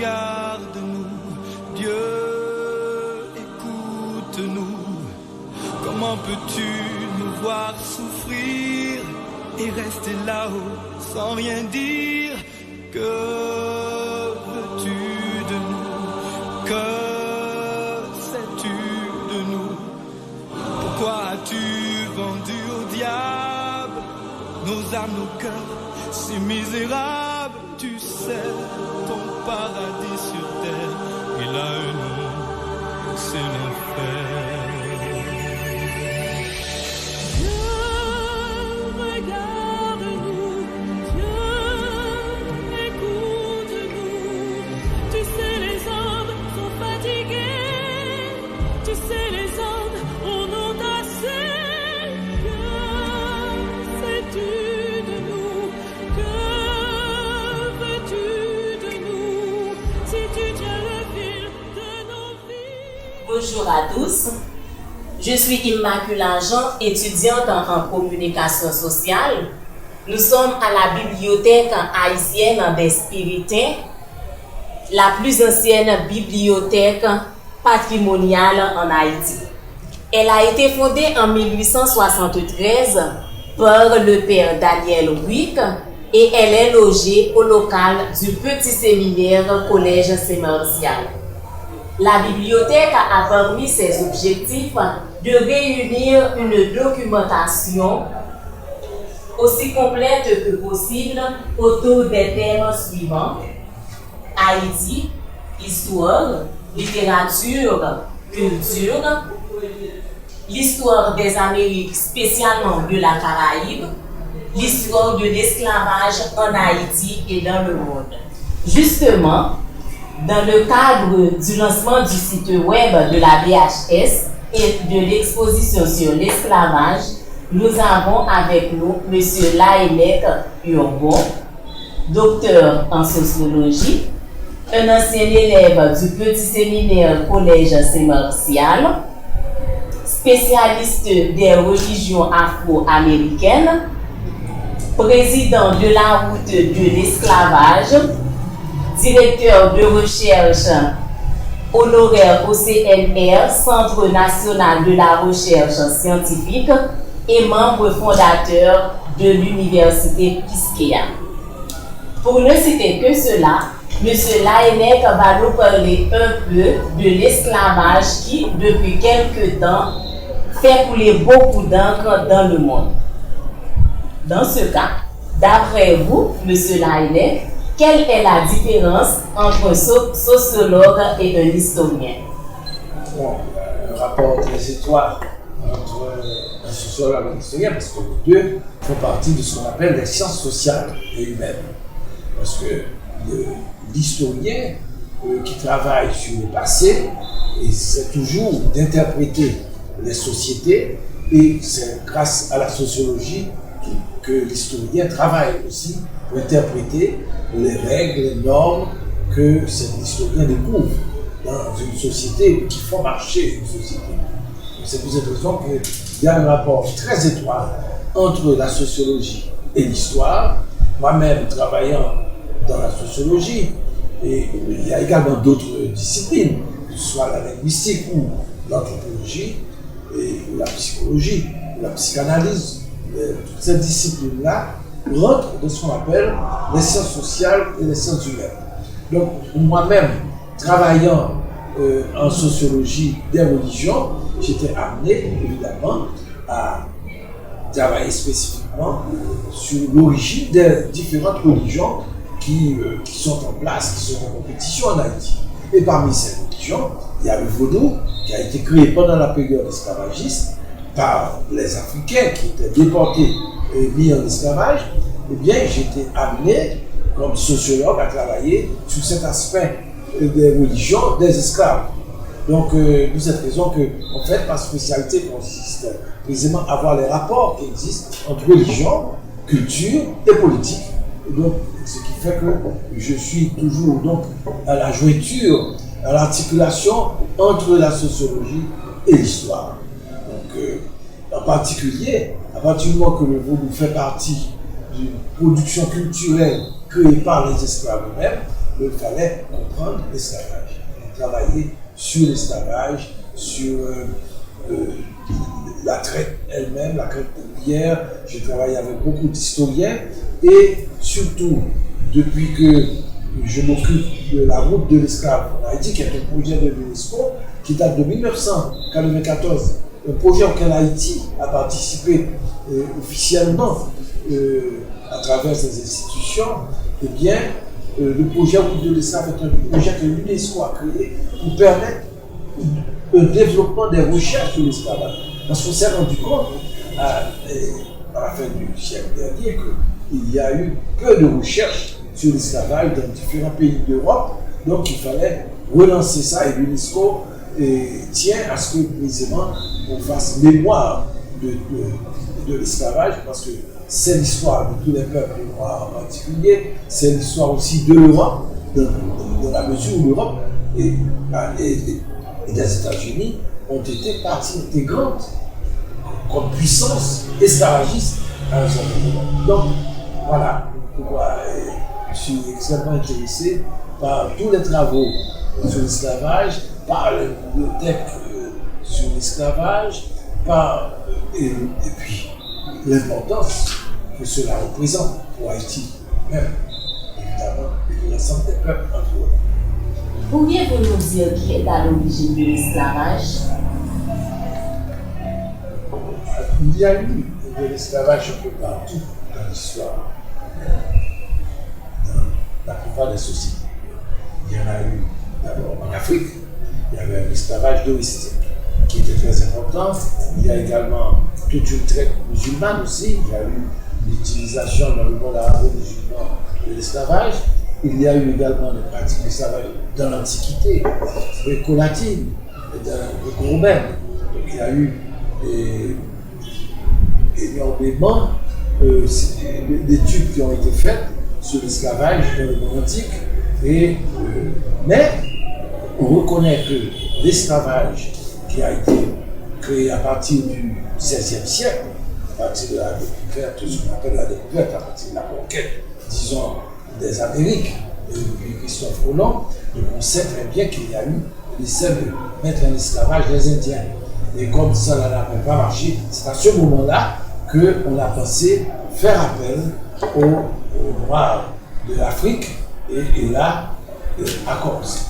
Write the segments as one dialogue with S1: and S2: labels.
S1: regarde-nous. Dieu, écoute-nous. Comment peux-tu nous voir souffrir et rester là-haut sans rien dire? Que veux-tu de nous? Que sais-tu de nous? Pourquoi as-tu vendu au diable nos âmes, nos cœurs, si misérables? Tu sais, ton paradis sur terre, il a un nom, c'est l'enfer.
S2: Bonjour à tous, je suis Immaculée Jean, étudiante en communication sociale. Nous sommes à la bibliothèque haïtienne des Spiritains, la plus ancienne bibliothèque patrimoniale en Haïti. Elle a été fondée en 1873 par le père Daniel Wick et elle est logée au local du petit séminaire Collège Saint-Martial. La bibliothèque a parmi ses objectifs de réunir une documentation aussi complète que possible autour des thèmes suivants: Haïti, histoire, littérature, culture, l'histoire des Amériques, spécialement de la Caraïbe, l'histoire de l'esclavage en Haïti et dans le monde. Justement, dans le cadre du lancement du site web de la BHS et de l'exposition sur l'esclavage, nous avons avec nous M. Laënnec Urbon, docteur en sociologie, un ancien élève du petit séminaire Collège Saint-Martial, spécialiste des religions afro-américaines, président de la route de l'esclavage, directeur de recherche honoraire au CNR, Centre national de la recherche scientifique, et membre fondateur de l'université Quisqueya. Pour ne citer que cela, M. Laënnec va nous parler un peu de l'esclavage qui, depuis quelque temps, fait couler beaucoup d'encre dans le monde. Dans ce cas, d'après vous, M. Laënnec, quelle est la différence entre un sociologue et un historien?
S3: Bon, un rapport très étroit entre un sociologue et un historien, parce que les deux font partie de ce qu'on appelle les sciences sociales et humaines. Parce que l'historien qui travaille sur le passé, c'est toujours d'interpréter les sociétés, et c'est grâce à la sociologie que l'historien travaille aussi pour interpréter les règles, les normes que cet historien découvre dans une société qui font marcher une société. C'est pour cette raison qu'il y a un rapport très étroit entre la sociologie et l'histoire. Moi-même travaillant dans la sociologie, et il y a également d'autres disciplines, que ce soit la linguistique ou l'anthropologie, ou la psychologie, ou la psychanalyse. Toutes ces disciplines-là rentrent dans ce qu'on appelle les sciences sociales et les sciences humaines. Donc, moi-même, travaillant en sociologie des religions, j'étais amené, évidemment, à travailler spécifiquement sur l'origine des différentes religions qui sont en place, qui sont en compétition en Haïti. Et parmi ces religions, il y a le vaudou, qui a été créé pendant la période esclavagiste par les Africains qui étaient déportés et mis en esclavage. Eh bien, j'étais amené, comme sociologue, à travailler sur cet aspect des religions des esclaves. Donc, de cette raison que, en fait, ma spécialité consiste précisément à voir les rapports qui existent entre religion, culture et politique. Et donc, ce qui fait que je suis toujours donc à la jointure, à l'articulation entre la sociologie et l'histoire. Donc, en particulier, à partir du moment que le vaudou fait partie d'une production culturelle créée par les esclaves eux-mêmes, il fallait comprendre l'esclavage. On travaillait sur l'esclavage, sur la traite elle-même, la traite ouvrière. J'ai travaillé avec beaucoup d'historiens et surtout, depuis que je m'occupe de la route de l'esclave en Haïti, qui est un projet de l'UNESCO qui date de 1994, un projet auquel Haïti a participé officiellement à travers ses institutions, eh bien, le projet route de l'esclave est un projet que l'UNESCO a créé pour permettre le développement des recherches sur l'esclavage. Parce qu'on s'est rendu compte à la fin du siècle dernier qu'il y a eu peu de recherches sur l'esclavage dans différents pays d'Europe, donc il fallait relancer ça et l'UNESCO tient à ce que précisément on fasse mémoire de l'esclavage parce que c'est l'histoire de tous les peuples noirs en particulier, c'est l'histoire aussi de l'Europe, dans la mesure où l'Europe et les États-Unis ont été partie intégrante comme puissance esclavagiste à un certain moment. Donc voilà pourquoi je suis extrêmement intéressé par tous les travaux sur l'esclavage, par les bibliothèques sur l'esclavage, et puis l'importance que cela représente pour Haïti, même évidemment, et pour l'ensemble des peuples environnants.
S2: Pourriez-vous nous dire qui est à l'origine de l'esclavage?
S3: Il y a eu de l'esclavage un peu partout dans l'histoire, dans la plupart des sociétés. Il y en a eu d'abord en Afrique, il y avait un esclavage domestique qui était très important. Il y a également toute une traite musulmane aussi. Il y a eu l'utilisation dans le monde arabo-musulman de l'esclavage. Il y a eu également des pratiques d'esclavage dans l'Antiquité, gréco-latine, gréco-romaine. Donc il y a eu énormément d'études qui ont été faites sur l'esclavage dans le monde antique. Mais on reconnaît que l'esclavage qui a été créé à partir du XVIe siècle, à partir de la découverte, ce qu'on appelle la découverte, à partir de la conquête, disons, des Amériques, depuis Christophe Colomb, donc on sait très bien qu'il y a eu l'essai de mettre en esclavage les Indiens. Et comme ça n'a pas marché, c'est à ce moment-là qu'on a pensé faire appel aux Noirs de l'Afrique. Et là,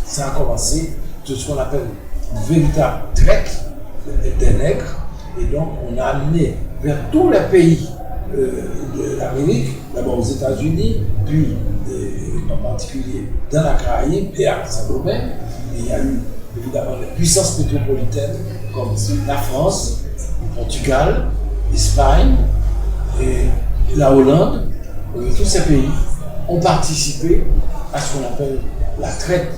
S3: ça a commencé de ce qu'on appelle une véritable traite des nègres. Et donc, on a amené vers tous les pays de l'Amérique, d'abord aux États-Unis, puis en particulier dans la Caraïbe et à Saint-Domingue. Il y a eu évidemment des puissances métropolitaines comme la France, le Portugal, l'Espagne et la Hollande. Tous ces pays ont participé à ce qu'on appelle la traite.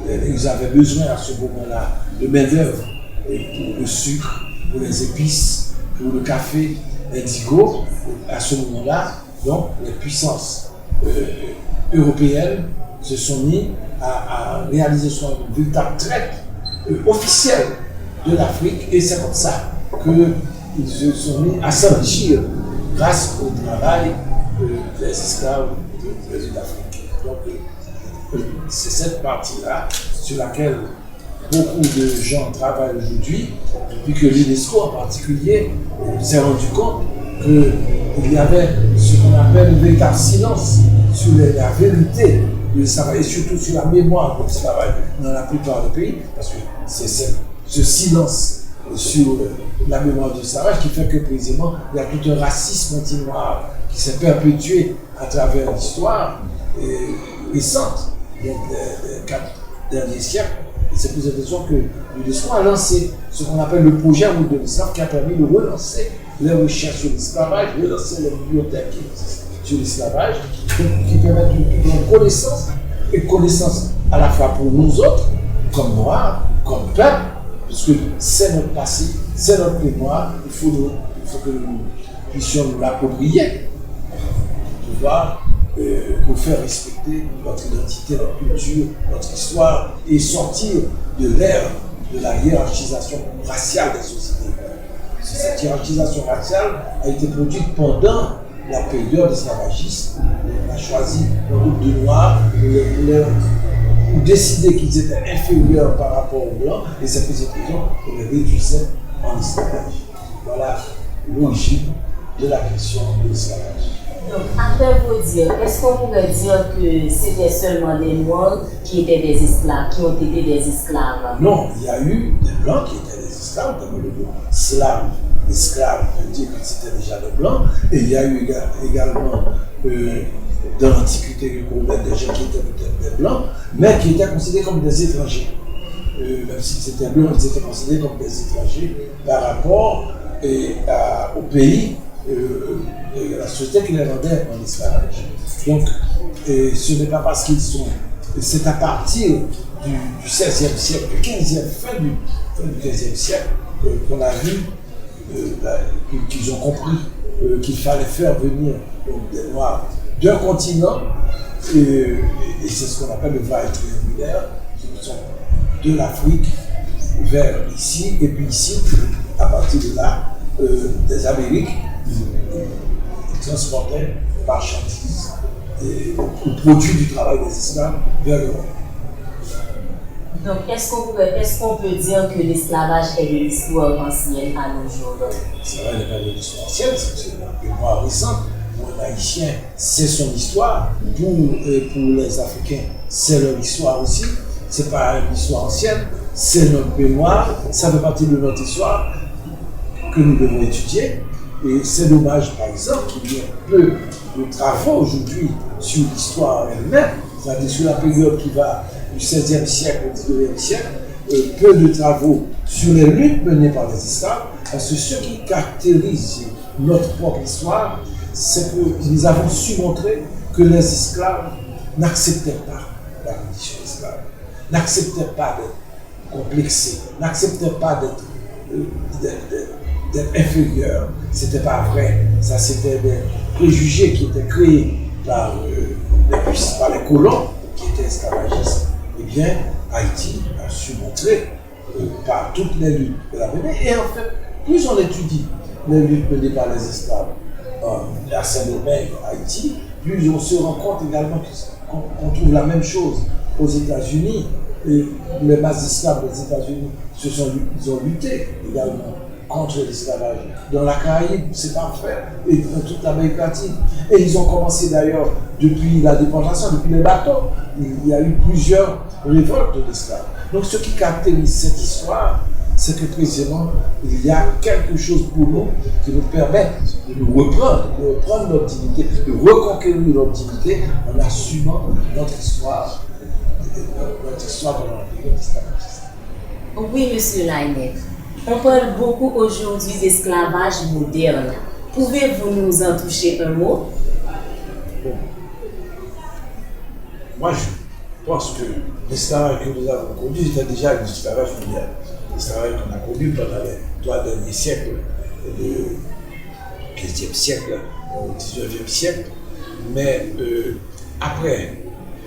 S3: Ils avaient besoin à ce moment-là de main-d'œuvre pour le sucre, pour les épices, pour le café indigo. À ce moment-là, donc, les puissances européennes se sont mises à réaliser une véritable traite officielle de l'Afrique, et c'est comme ça qu'ils se sont mis à s'enrichir grâce au travail des esclaves d'Afrique. Donc, c'est cette partie-là sur laquelle beaucoup de gens travaillent aujourd'hui, depuis que l'UNESCO en particulier s'est rendu compte qu'il y avait ce qu'on appelle un véritable silence sur la vérité de l'esclavage et surtout sur la mémoire de l'esclavage dans la plupart des pays, parce que c'est ce silence sur la mémoire de l'esclavage qui fait que précisément il y a tout un racisme anti-noir qui s'est perpétué à travers l'histoire récente, donc des 4 derniers siècles. Et c'est pour cette raison que l'UNESCO a lancé ce qu'on appelle le projet route de l'esclave, qui a permis de relancer les recherches sur l'esclavage, relancer les bibliothèques sur l'esclavage, qui permettent une connaissance, et connaissance à la fois pour nous autres, comme Noirs, comme peuple, puisque c'est notre passé, c'est notre mémoire, il faut que nous puissions nous l'approprier pour pouvoir nous faire respecter notre identité, notre culture, notre histoire et sortir de l'ère de la hiérarchisation raciale des sociétés. Cette hiérarchisation raciale a été produite pendant la période esclavagiste. On a choisi le groupe de Noirs, ou décidaient qu'ils étaient inférieurs par rapport aux Blancs, et c'est pour cette raison qu'on les réduisait en esclavage. Voilà l'origine de la question de l'esclavage.
S2: Donc, après vous dire, est-ce qu'on pourrait dire que c'était seulement les Noirs qui étaient des esclaves, qui ont été des esclaves?
S3: Non, il y a eu des Blancs qui étaient des esclaves, comme le mot slave, esclave veut dire que c'était déjà des Blancs, et il y a eu également dans l'Antiquité des gens qui étaient peut-être des Blancs, mais qui étaient considérés comme des étrangers. Même si c'était blanc, ils étaient considérés comme des étrangers par rapport au pays, la société qui les rendait en esclavage. Donc, ce n'est pas parce qu'ils sont. C'est à partir du XVIe siècle, du XVe, fin du XVe siècle, qu'on a vu qu'ils ont compris qu'il fallait faire venir des Noirs d'un continent, et c'est ce qu'on appelle le va-et triangulaire, qui sont de l'Afrique vers ici, et puis ici, à partir de là, des Amériques, ils transportaient les marchandises et le produit du travail des esclaves vers l'Europe.
S2: Donc, est-ce qu'on peut dire que l'esclavage est de l'histoire ancienne à nos jours?
S3: C'est vrai, il n'est pas de l'histoire ancienne, c'est une mémoire récente. Pour un Haïtien, c'est son histoire. Pour les Africains, c'est leur histoire aussi. Ce n'est pas une histoire ancienne, c'est notre mémoire. Ça fait partie de notre histoire que nous devons étudier. Et c'est dommage, par exemple, qu'il y ait peu de travaux aujourd'hui sur l'histoire elle-même, c'est-à-dire sur la période qui va du XVIe siècle au XIXe siècle, peu de travaux sur les luttes menées par les esclaves, parce que ce qui caractérise notre propre histoire, c'est que nous avons su montrer que les esclaves n'acceptaient pas la condition d'esclave, n'acceptaient pas d'être complexés, n'acceptaient pas d'être inférieurs. C'était pas vrai. Ça, c'était des préjugés qui étaient créés par les colons qui étaient esclavagistes. Eh bien, Haïti a su montrer par toutes les luttes qu'elle a menées. Et en fait, plus on étudie les luttes menées par les esclaves à Saint-Domingue, Haïti, plus on se rend compte également qu'on trouve la même chose aux États-Unis. Et les masses esclaves des États-Unis, ils ont lutté également contre l'esclavage. Dans la Caraïbe, c'est parfait, et dans toute l'Amérique latine. Et ils ont commencé d'ailleurs, depuis la déportation, depuis les bateaux, il y a eu plusieurs révoltes d'esclaves. Donc ce qui caractérise cette histoire, c'est que précisément, il y a quelque chose pour nous qui nous permet de nous reprendre notre dignité, de reconquérir notre dignité en assumant notre histoire pendant la période d'esclavage.
S2: Oui, monsieur Lainec. On parle beaucoup aujourd'hui d'esclavage moderne. Pouvez-vous nous en toucher un mot?
S3: Bon. Moi, je pense que l'esclavage que nous avons connu était déjà un esclavage moderne. L'esclavage qu'on a connu pendant les 3 derniers siècles, le 15e siècle, au 19e siècle. Mais après,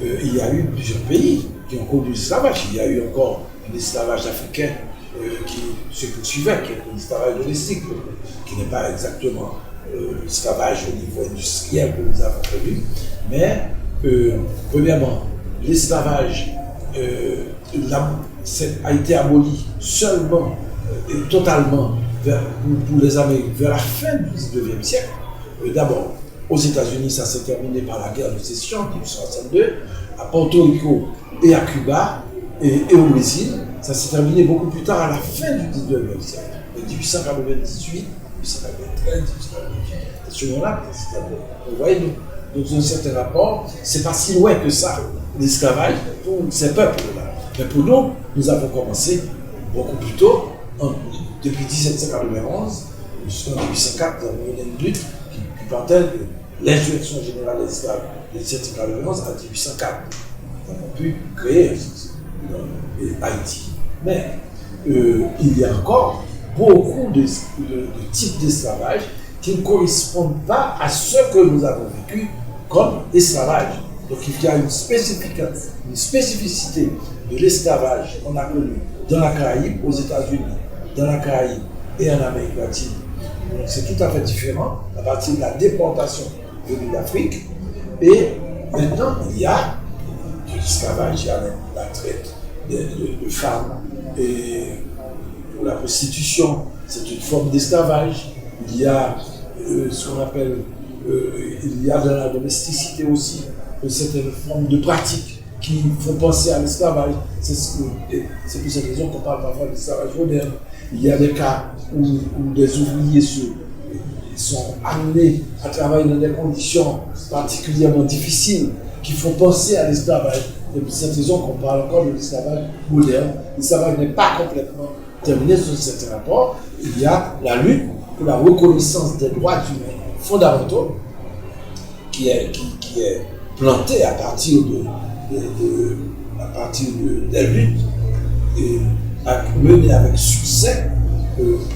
S3: il y a eu plusieurs pays qui ont connu l'esclavage. Il y a eu encore l'esclavage africain qui se poursuivait, qui est l'esclavage domestique, qui n'est pas exactement l'esclavage au niveau industriel que nous avons connu. Mais, premièrement, l'esclavage a été aboli seulement et totalement pour les Amériques vers la fin du 19e siècle. D'abord, aux États-Unis, ça s'est terminé par la guerre de sécession en 1862, à Porto Rico et à Cuba et au Brésil. Ça s'est terminé beaucoup plus tard, à la fin du 19e siècle, en 1898, 1893, 1898. Ce moment-là, vous voyez, dans un certain rapport, c'est pas si loin que ça, l'esclavage pour ces peuples-là. Mais pour nous, nous avons commencé beaucoup plus tôt, depuis 1791, jusqu'en 1804, nous avons eu une lutte qui partait de l'insurrection générale des esclaves de 1791 à 1804. Nous avons pu créer Haïti. Mais il y a encore beaucoup de types d'esclavage qui ne correspondent pas à ce que nous avons vécu comme esclavage. Donc il y a une spécificité de l'esclavage qu'on a connu dans la Caraïbe, aux États-Unis, dans la Caraïbe et en Amérique latine. Donc c'est tout à fait différent à partir de la déportation venue d'Afrique. Et maintenant, il y a l'esclavage, il y a la traite de femmes, et pour la prostitution, c'est une forme d'esclavage. Il y a ce qu'on appelle, il y a dans la domesticité aussi certaines formes de pratiques qui font penser à l'esclavage. C'est pour cette raison qu'on parle parfois d'esclavage moderne. Il y a des cas où des ouvriers sont amenés à travailler dans des conditions particulièrement difficiles qui font penser à l'esclavage. C'est pour cette raison qu'on parle encore de l'esclavage moderne. L'esclavage n'est pas complètement terminé sur certains rapports. Il y a la lutte pour la reconnaissance des droits humains fondamentaux qui est plantée à partir des luttes et menées avec succès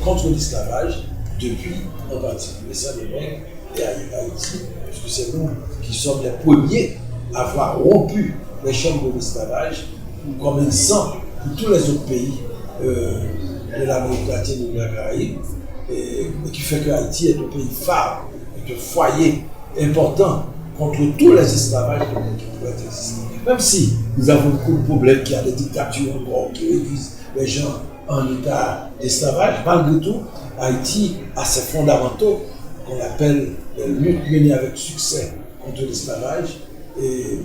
S3: contre l'esclavage depuis en particulier Saint-Domingue et Haïti, puisque c'est nous qui sommes les premiers à avoir rompu les chaînes de l'esclavage comme exemple pour tous les autres pays de l'Amérique latine et de la Caraïbe, et qui fait que Haïti est un pays phare, est un foyer important contre tous les esclavages qui pourraient exister. Même si nous avons beaucoup de problèmes, qu'il y a des dictatures encore qui réduisent les gens en état d'esclavage, malgré tout, Haïti a ses fondamentaux qu'on appelle les luttes menées avec succès contre l'esclavage et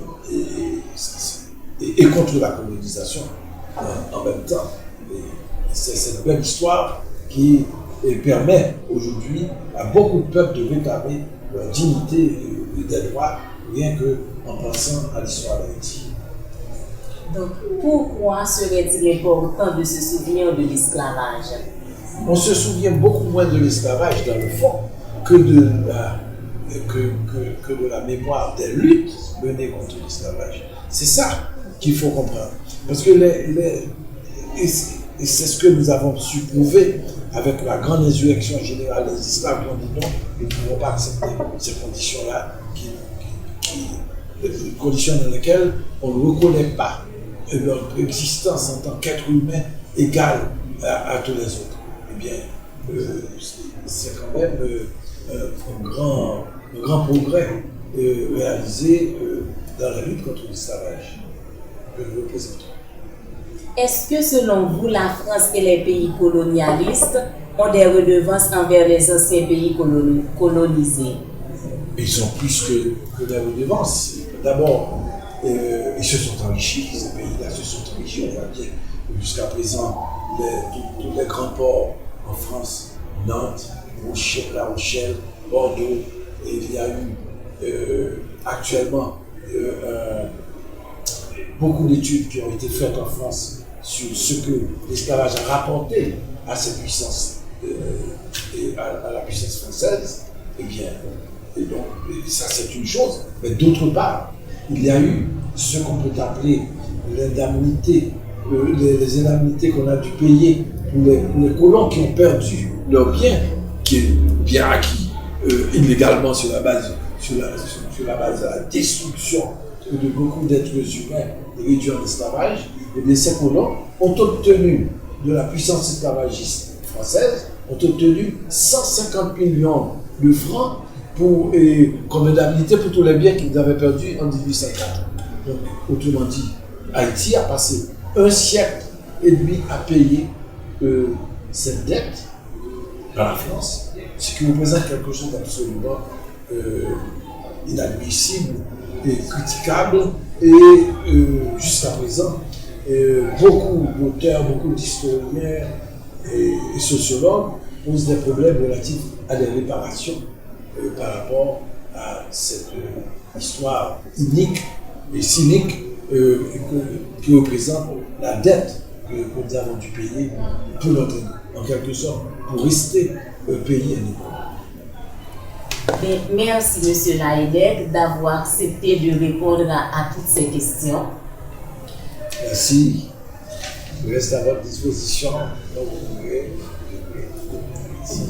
S3: contre la colonisation en même temps. Et c'est cette belle histoire qui permet aujourd'hui à beaucoup de peuples de réclamer leur dignité et des droits, rien qu'en pensant à l'histoire d'Haïti.
S2: Donc, pourquoi serait-il important de se souvenir de l'esclavage?
S3: On se souvient beaucoup moins de l'esclavage dans le fond que de la mémoire des luttes menées contre l'esclavage. C'est ça qu'il faut comprendre. Parce que et c'est ce que nous avons su prouver avec la grande insurrection générale des esclaves qui ont dit non, nous ne pouvons pas accepter ces conditions-là, des conditions dans lesquelles on ne reconnaît pas leur existence en tant qu'être humain égal à tous les autres. Eh bien, c'est quand même un grand progrès réalisé dans la lutte contre l'esclavage que nous représentons.
S2: Est-ce que selon vous, la France et les pays colonialistes ont des redevances envers les anciens pays colonisés?
S3: Ils ont plus que des redevances. D'abord, ils se sont enrichis, ces pays-là se sont enrichis, on va dire. Jusqu'à présent, tous les grands ports en France, Nantes, La Rochelle, Bordeaux, et il y a eu actuellement beaucoup d'études qui ont été faites en France sur ce que l'esclavage a rapporté à cette puissance, et à la puissance française. Eh bien, et donc, ça c'est une chose. Mais d'autre part, il y a eu ce qu'on peut appeler l'indemnité, les indemnités qu'on a dû payer pour les colons qui ont perdu leurs biens, qui est bien acquis illégalement sur la base de la destruction de beaucoup d'êtres humains réduits en esclavage. Et bien ces colons ont obtenu de la puissance esclavagiste française, ont obtenu 150 millions de francs comme indemnité pour tous les biens qu'ils avaient perdus en 1804. Donc, autrement dit, Haïti a passé 1 siècle et demi à payer cette dette dans la France, ce qui représente quelque chose d'absolument inadmissible et critiquable. Et jusqu'à présent, beaucoup d'auteurs, beaucoup d'historiens et sociologues posent des problèmes relatifs à des réparations par rapport à cette histoire unique et cynique qui représente la dette que nous avons dû payer pour notre, en quelque sorte, pour rester un pays indépendant.
S2: Merci M. Laïdek d'avoir accepté de répondre à toutes ces questions.
S3: Merci. Je reste à votre disposition. Donc, vous pouvez. Merci.